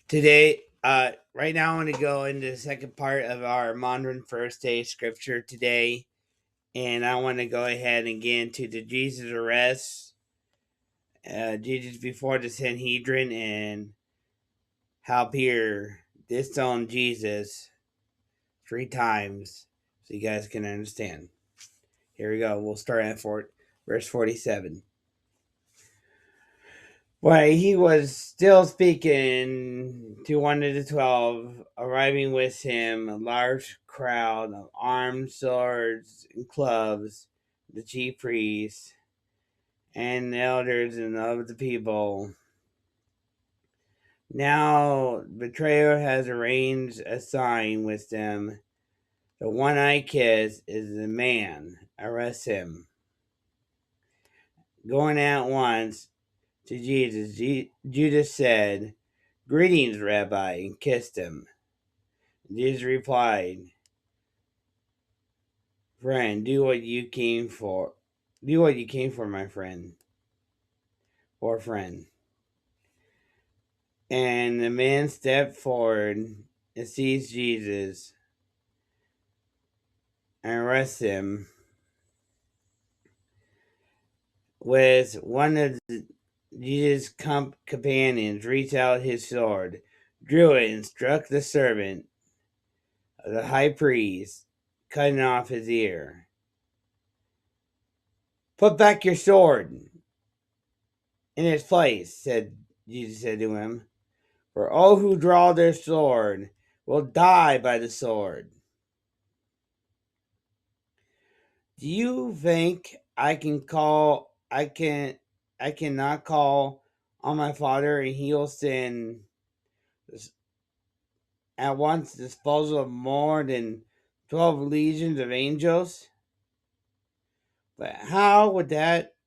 Today, right now, I want to go into the second part of our modern first day scripture today, and I want to go ahead and get into the Jesus arrest, Jesus before the Sanhedrin, and how Peter disowned Jesus 3 times, so you guys can understand. Here we go. We'll start at verse 47. While he was still speaking to one of the 12, arriving with him a large crowd of armed swords and clubs, the chief priests and the elders and of the people. Now the betrayer has arranged a sign with them. The one I kiss is the man. Arrest him. Going at once to Jesus, Judas said, "Greetings, Rabbi," and kissed him. Jesus replied, "Friend, do what you came for. Do what you came for, my friend, or friend." And the man stepped forward and seized Jesus and arrested him. With one of Jesus' companions reached out his sword, drew it, and struck the servant of the high priest, cutting off his ear. "Put back your sword in its place," Jesus said to him. "For all who draw their sword will die by the sword. Do you think I cannot call on my Father and he will send at once disposal of more than 12 legions of angels? But how would that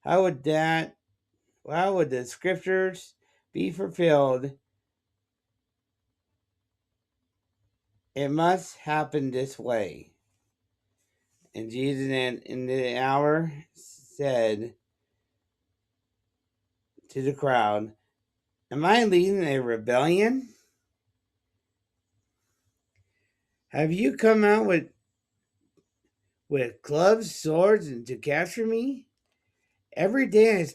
how would the scriptures be fulfilled? It must happen this way." And Jesus in the hour said to the crowd, "Am I leading a rebellion? Have you come out with clubs, swords, and to capture me? Every day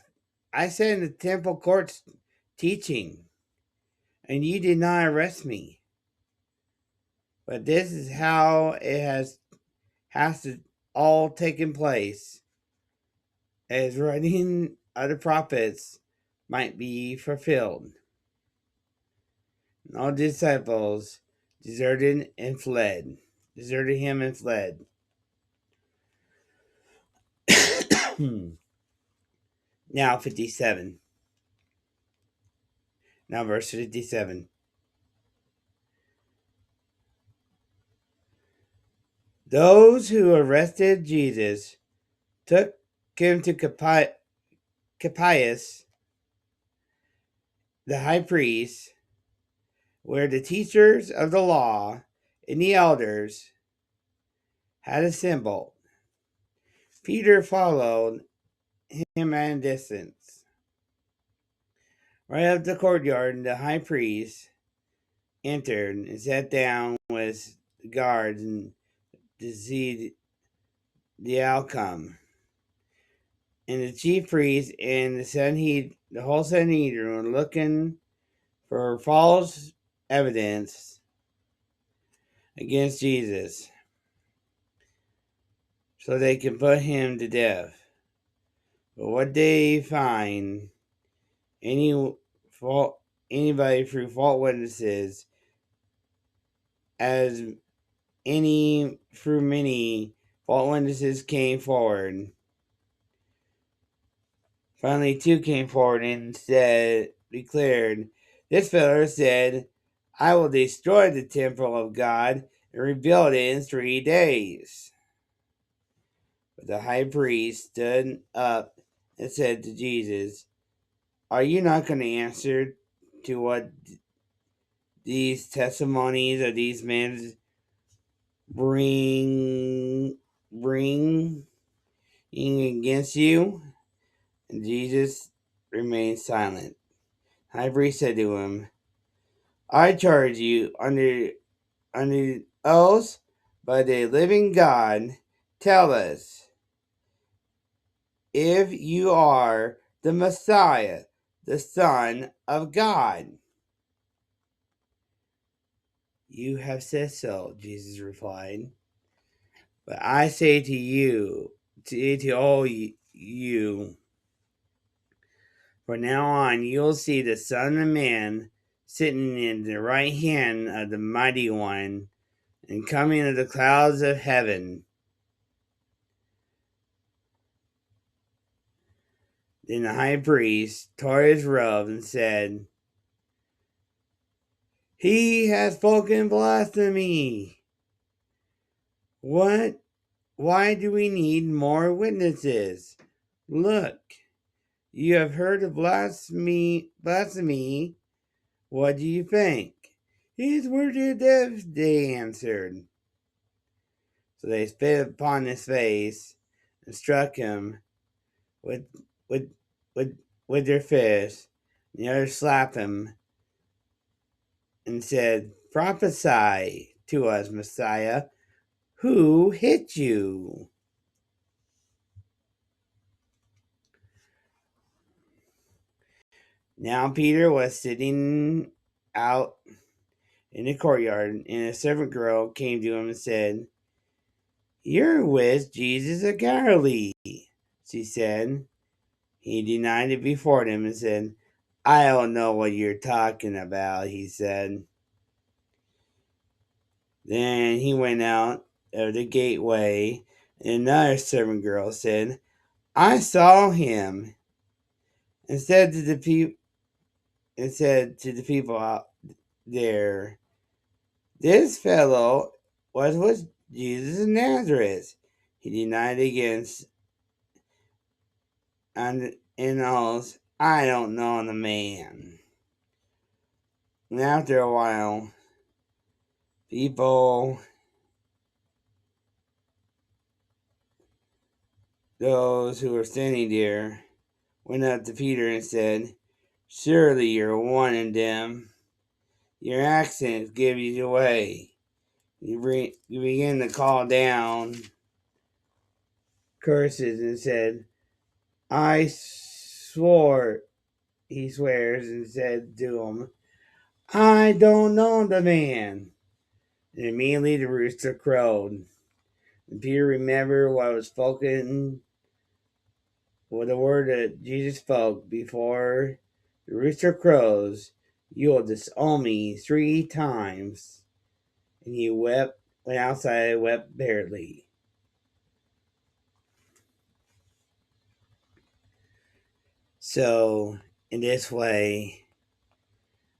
I sat in the temple courts teaching, and you did not arrest me. But this is how it has to all taken place, as writing of the prophets might be fulfilled." And all disciples deserted him and fled. Now 57. Now verse 57. Those who arrested Jesus took him to Caiaphas, the high priest, where the teachers of the law and the elders had assembled. Peter followed him at a distance. Right up the courtyard, the high priest entered and sat down with the guards and to see the outcome. And the chief priest and the whole Sanhedrin were looking for false evidence against Jesus so they can put him to death. But what they find any fault anybody through false witnesses, as any through many false witnesses came forward. Finally, two came forward and declared, "This fellow said, I will destroy the temple of God and rebuild it in 3 days." But the high priest stood up and said to Jesus, "Are you not going to answer to what these testimonies of these men bring against you?" And Jesus remained silent. High priest said to him, I charge you under oath by the living God, tell us if you are the Messiah, the Son of God. You have said so, Jesus replied. But I say to you, to all you, from now on you'll see the Son of Man sitting in the right hand of the Mighty One and coming in the clouds of heaven. Then the high priest tore his robe and said, "He has spoken blasphemy. What? Why do we need more witnesses? Look, you have heard of blasphemy. What do you think?" "He is worthy of death," they answered. So they spit upon his face and struck him with with with with their fists. The others slapped him and said, "Prophesy to us, Messiah. Who hit you?" Now Peter was sitting out in the courtyard, and a servant girl came to him and said, "You're with Jesus of Galilee," she said. He denied it before them and said, "I don't know what you're talking about," he said. Then he went out of the gateway, and another servant girl said, "I saw him," and said to the people out there, "This fellow was with Jesus of Nazareth." He denied against and in oath, "I don't know the man." And after a while, people, those who were standing there, went up to Peter and said, "Surely you're one of them. Your accent gives you away." You begin to call down curses and said, "I swore," he swears and said to him, "I don't know the man." And immediately the rooster crowed. And Peter remembered what was spoken, with the word that Jesus spoke before the rooster crows, "You will disown me 3 times." And he went outside and wept bitterly. So, in this way,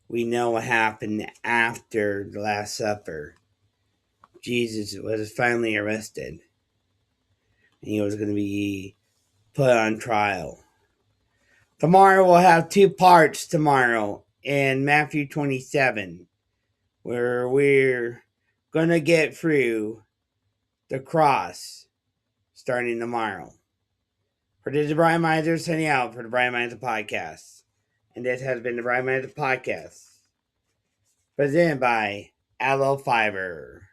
we know what happened after the Last Supper. Jesus was finally arrested, and he was going to be put on trial. Tomorrow we'll have 2 parts tomorrow in Matthew 27, where we're going to get through the cross starting tomorrow. For this is Brian Miser sending out for the Brian Miser Podcast. And this has been the Brian Miser Podcast, presented by Aloe Fiber.